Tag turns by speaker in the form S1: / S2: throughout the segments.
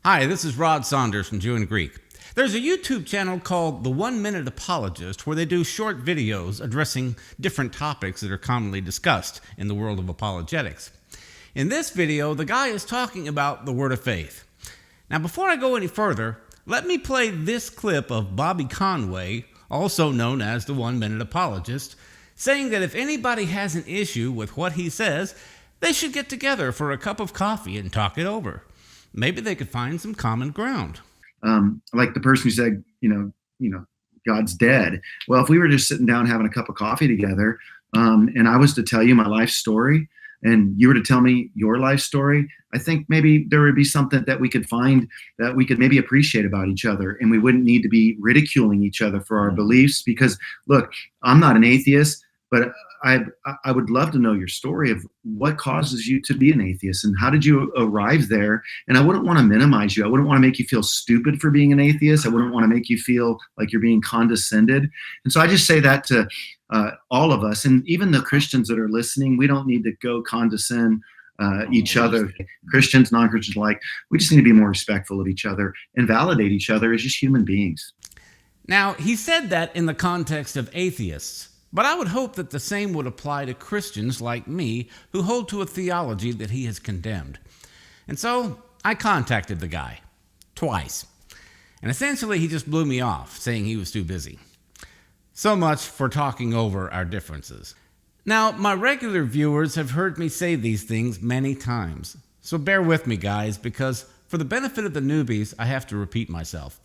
S1: Hi, this is Rod Saunders from Jew and Greek. There's a YouTube channel called the 1 Minute Apologist where they do short videos addressing different topics that are commonly discussed in the world of apologetics. In this video, the guy is talking about the word of faith. Now, before I go any further, let me play this clip of Bobby Conway, also known as the 1 Minute Apologist, saying that if anybody has an issue with what he says, they should get together for a cup of coffee and talk it over. Maybe they could find some common ground.
S2: Like the person who said, God's dead. Well, if we were just sitting down having a cup of coffee together, and I was to tell you my life story, and you were to tell me your life story, I think maybe there would be something that we could find that we could maybe appreciate about each other, and we wouldn't need to be ridiculing each other for our beliefs. Because, look, I'm not an atheist, but I would love to know your story of what causes you to be an atheist and how did you arrive there. And I wouldn't want to minimize you. I wouldn't want to make you feel stupid for being an atheist. I wouldn't want to make you feel like you're being condescended. And so I just say that to all of us, and even the Christians that are listening. We don't need to go condescend each other, Christians, non-Christians alike. We just need to be more respectful of each other and validate each other as just human beings.
S1: Now, he said that in the context of atheists. But I would hope that the same would apply to Christians like me who hold to a theology that he has condemned. And so I contacted the guy twice. And essentially he just blew me off, saying he was too busy. So much for talking over our differences. Now, my regular viewers have heard me say these things many times. So bear with me, guys, because for the benefit of the newbies, I have to repeat myself.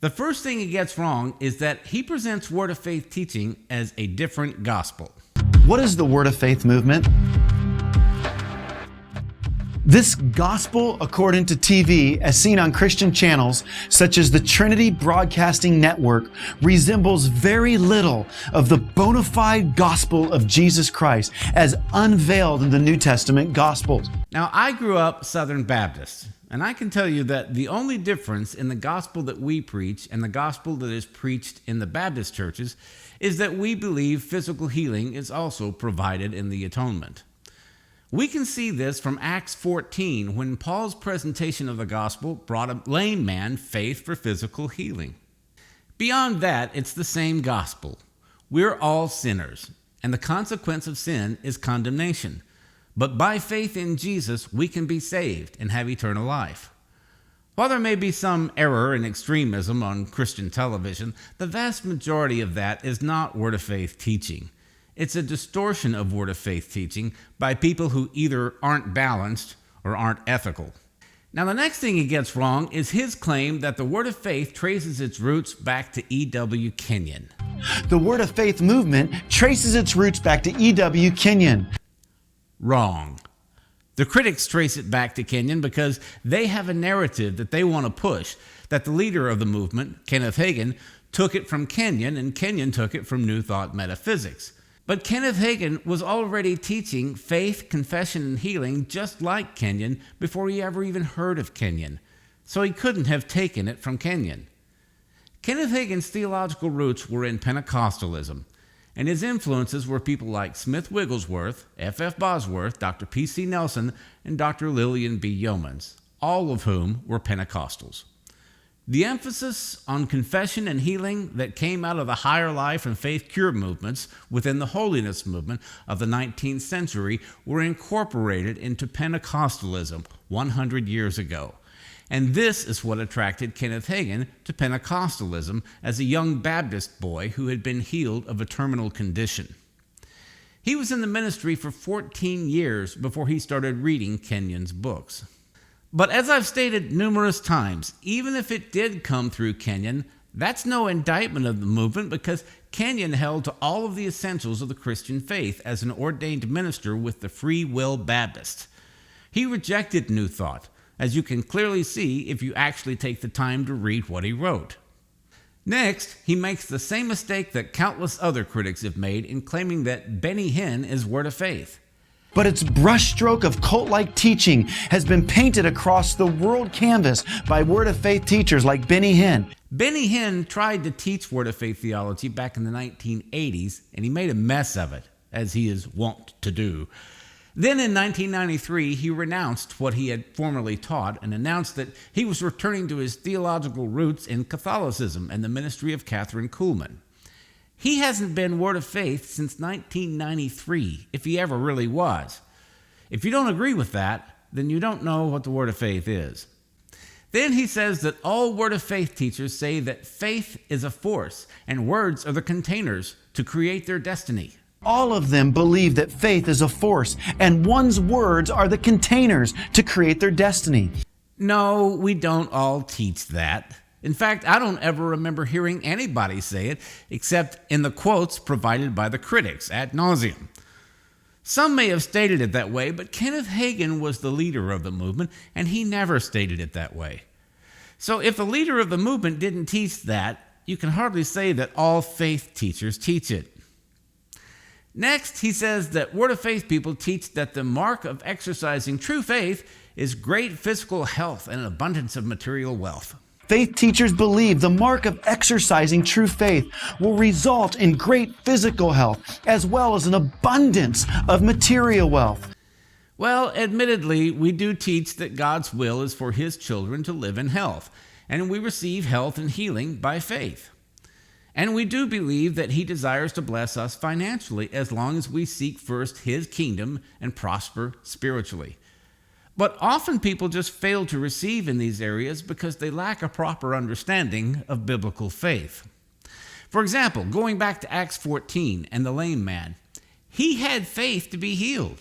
S1: The first thing he gets wrong is that he presents Word of Faith teaching as a different gospel.
S3: What is the Word of Faith movement? This gospel, according to TV, as seen on Christian channels such as the Trinity Broadcasting Network, resembles very little of the bona fide gospel of Jesus Christ as unveiled in the New Testament Gospels.
S1: Now, I grew up Southern Baptist. And I can tell you that the only difference in the gospel that we preach and the gospel that is preached in the Baptist churches is that we believe physical healing is also provided in the atonement. We can see this from Acts 14 when Paul's presentation of the gospel brought a lame man faith for physical healing. Beyond that, it's the same gospel. We're all sinners, and the consequence of sin is condemnation. But by faith in Jesus, we can be saved and have eternal life. While there may be some error and extremism on Christian television, the vast majority of that is not Word of Faith teaching. It's a distortion of Word of Faith teaching by people who either aren't balanced or aren't ethical. Now, the next thing he gets wrong is his claim that the Word of Faith traces its roots back to E.W. Kenyon.
S3: The Word of Faith movement traces its roots back to E.W. Kenyon.
S1: Wrong. The critics trace it back to Kenyon because they have a narrative that they want to push, that the leader of the movement, Kenneth Hagin, took it from Kenyon and Kenyon took it from New Thought metaphysics. But Kenneth Hagin was already teaching faith, confession, and healing just like Kenyon before he ever even heard of Kenyon, so he couldn't have taken it from Kenyon. Kenneth Hagin's theological roots were in Pentecostalism, and his influences were people like Smith Wigglesworth, F.F. Bosworth, Dr. P.C. Nelson, and Dr. Lillian B. Yeomans, all of whom were Pentecostals. The emphasis on confession and healing that came out of the higher life and faith cure movements within the holiness movement of the 19th century were incorporated into Pentecostalism 100 years ago. And this is what attracted Kenneth Hagin to Pentecostalism as a young Baptist boy who had been healed of a terminal condition. He was in the ministry for 14 years before he started reading Kenyon's books. But as I've stated numerous times, even if it did come through Kenyon, that's no indictment of the movement because Kenyon held to all of the essentials of the Christian faith as an ordained minister with the Free Will Baptist. He rejected New Thought, as you can clearly see if you actually take the time to read what he wrote. Next, he makes the same mistake that countless other critics have made in claiming that Benny Hinn is Word of Faith.
S3: But its brushstroke of cult-like teaching has been painted across the world canvas by Word of Faith teachers like Benny Hinn.
S1: Benny Hinn tried to teach Word of Faith theology back in the 1980s, and he made a mess of it, as he is wont to do. Then in 1993, he renounced what he had formerly taught and announced that he was returning to his theological roots in Catholicism and the ministry of Catherine Kuhlman. He hasn't been Word of Faith since 1993, if he ever really was. If you don't agree with that, then you don't know what the Word of Faith is. Then he says that all Word of Faith teachers say that faith is a force and words are the containers to create their destiny.
S3: All of them believe that faith is a force and one's words are the containers to create their destiny.
S1: No, we don't all teach that. In fact, I don't ever remember hearing anybody say it except in the quotes provided by the critics ad nauseum. Some may have stated it that way, but Kenneth Hagin was the leader of the movement, and he never stated it that way. So if the leader of the movement didn't teach that, you can hardly say that all faith teachers teach it. Next, he says that Word of Faith people teach that the mark of exercising true faith is great physical health and an abundance of material wealth.
S3: Faith teachers believe the mark of exercising true faith will result in great physical health as well as an abundance of material wealth.
S1: Well, admittedly, we do teach that God's will is for His children to live in health, and we receive health and healing by faith. And we do believe that He desires to bless us financially as long as we seek first His kingdom and prosper spiritually. But often people just fail to receive in these areas because they lack a proper understanding of biblical faith. For example, going back to Acts 14 and the lame man, he had faith to be healed,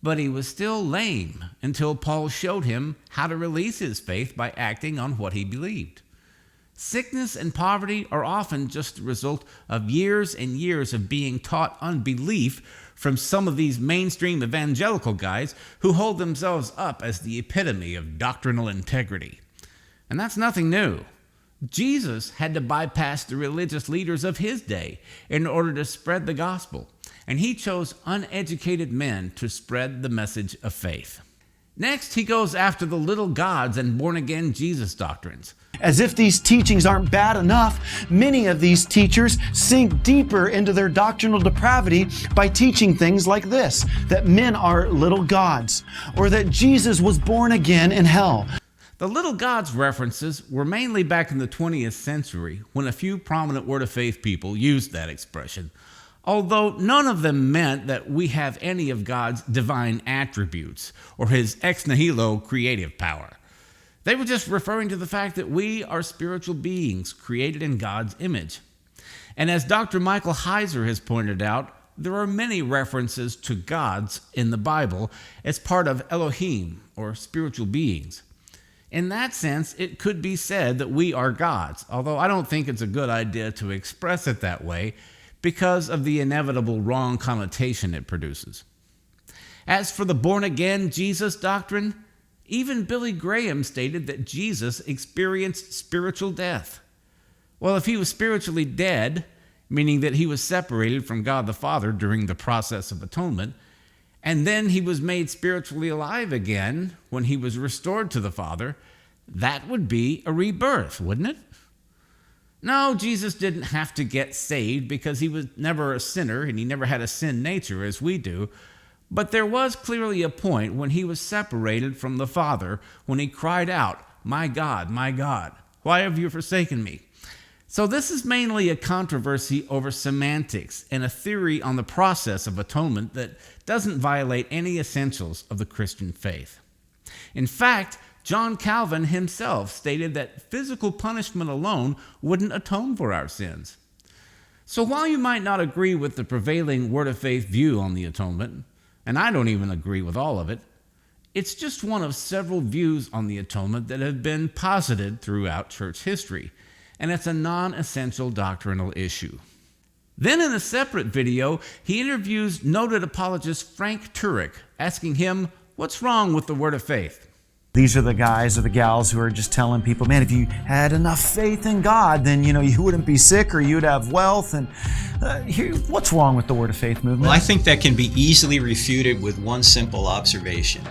S1: but he was still lame until Paul showed him how to release his faith by acting on what he believed. Sickness and poverty are often just the result of years and years of being taught unbelief from some of these mainstream evangelical guys who hold themselves up as the epitome of doctrinal integrity. And that's nothing new. Jesus had to bypass the religious leaders of his day in order to spread the gospel, and he chose uneducated men to spread the message of faith. Next, he goes after the little gods and born-again Jesus doctrines.
S3: As if these teachings aren't bad enough, many of these teachers sink deeper into their doctrinal depravity by teaching things like this, that men are little gods, or that Jesus was born again in hell.
S1: The little gods references were mainly back in the 20th century when a few prominent Word of Faith people used that expression, although none of them meant that we have any of God's divine attributes or His ex nihilo creative power. They were just referring to the fact that we are spiritual beings created in God's image. And as Dr. Michael Heiser has pointed out, there are many references to gods in the Bible as part of Elohim, or spiritual beings. In that sense, it could be said that we are gods, although I don't think it's a good idea to express it that way because of the inevitable wrong connotation it produces. As for the born-again Jesus doctrine, even Billy Graham stated that Jesus experienced spiritual death. Well, if he was spiritually dead, meaning that he was separated from God the Father during the process of atonement, and then he was made spiritually alive again when he was restored to the Father, that would be a rebirth, wouldn't it? No, Jesus didn't have to get saved because he was never a sinner and he never had a sin nature as we do. But there was clearly a point when he was separated from the Father, when he cried out, my God, why have you forsaken me?" So this is mainly a controversy over semantics and a theory on the process of atonement that doesn't violate any essentials of the Christian faith. In fact, John Calvin himself stated that physical punishment alone wouldn't atone for our sins. So while you might not agree with the prevailing Word of Faith view on the atonement, and I don't even agree with all of it, it's just one of several views on the atonement that have been posited throughout church history, and it's a non-essential doctrinal issue. Then in a separate video, he interviews noted apologist Frank Turek, asking him, what's wrong with the Word of Faith?
S3: These are the guys or the gals who are just telling people, man, if you had enough faith in God, then, you wouldn't be sick or you'd have wealth. And what's wrong with the Word of Faith movement?
S4: Well, I think that can be easily refuted with one simple observation.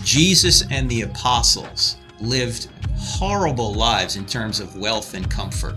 S4: Jesus and the apostles lived horrible lives in terms of wealth and comfort.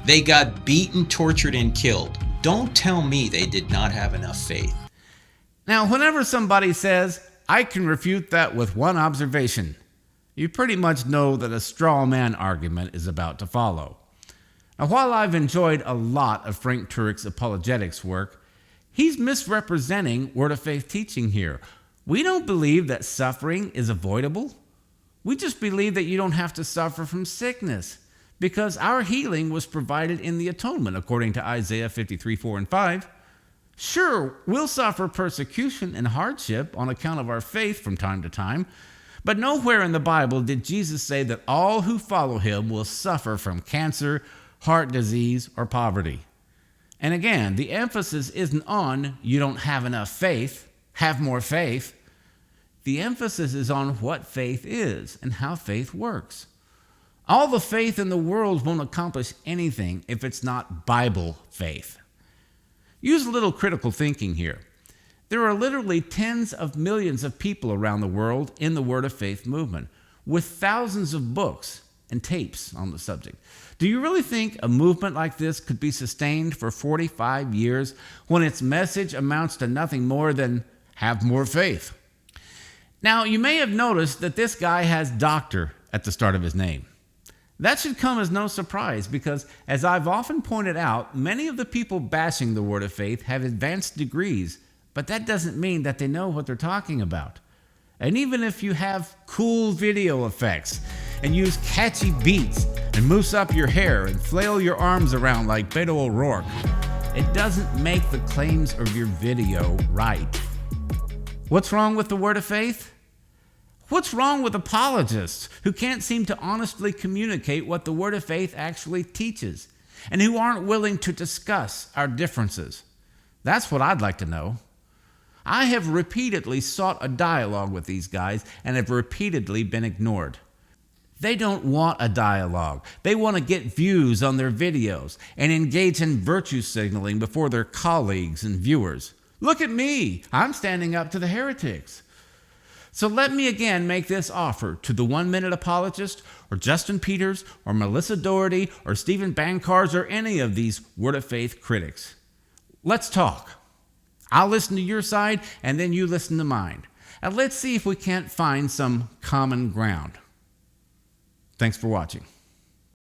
S4: They got beaten, tortured, and killed. Don't tell me they did not have enough faith.
S1: Now, whenever somebody says, I can refute that with one observation, you pretty much know that a straw man argument is about to follow. Now, while I've enjoyed a lot of Frank Turek's apologetics work, he's misrepresenting Word of Faith teaching here. We don't believe that suffering is avoidable. We just believe that you don't have to suffer from sickness because our healing was provided in the atonement, according to Isaiah 53:4-5. Sure, we'll suffer persecution and hardship on account of our faith from time to time, but nowhere in the Bible did Jesus say that all who follow him will suffer from cancer, heart disease, or poverty. And again, the emphasis isn't on you don't have enough faith, have more faith. The emphasis is on what faith is and how faith works. All the faith in the world won't accomplish anything if it's not Bible faith. Use a little critical thinking here. There are literally tens of millions of people around the world in the Word of Faith movement, with thousands of books and tapes on the subject. Do you really think a movement like this could be sustained for 45 years when its message amounts to nothing more than have more faith? Now, you may have noticed that this guy has doctor at the start of his name. That should come as no surprise because, as I've often pointed out, many of the people bashing the Word of Faith have advanced degrees, but that doesn't mean that they know what they're talking about. And even if you have cool video effects and use catchy beats and mousse up your hair and flail your arms around like Beto O'Rourke, it doesn't make the claims of your video right. What's wrong with the Word of Faith? What's wrong with apologists who can't seem to honestly communicate what the Word of Faith actually teaches and who aren't willing to discuss our differences? That's what I'd like to know. I have repeatedly sought a dialogue with these guys and have repeatedly been ignored. They don't want a dialogue. They want to get views on their videos and engage in virtue signaling before their colleagues and viewers. Look at me. I'm standing up to the heretics. So let me again make this offer to the 1 Minute Apologist or Justin Peters or Melissa Doherty or Stephen Bancars or any of these Word of Faith critics. Let's talk. I'll listen to your side and then you listen to mine. And let's see if we can't find some common ground. Thanks for watching.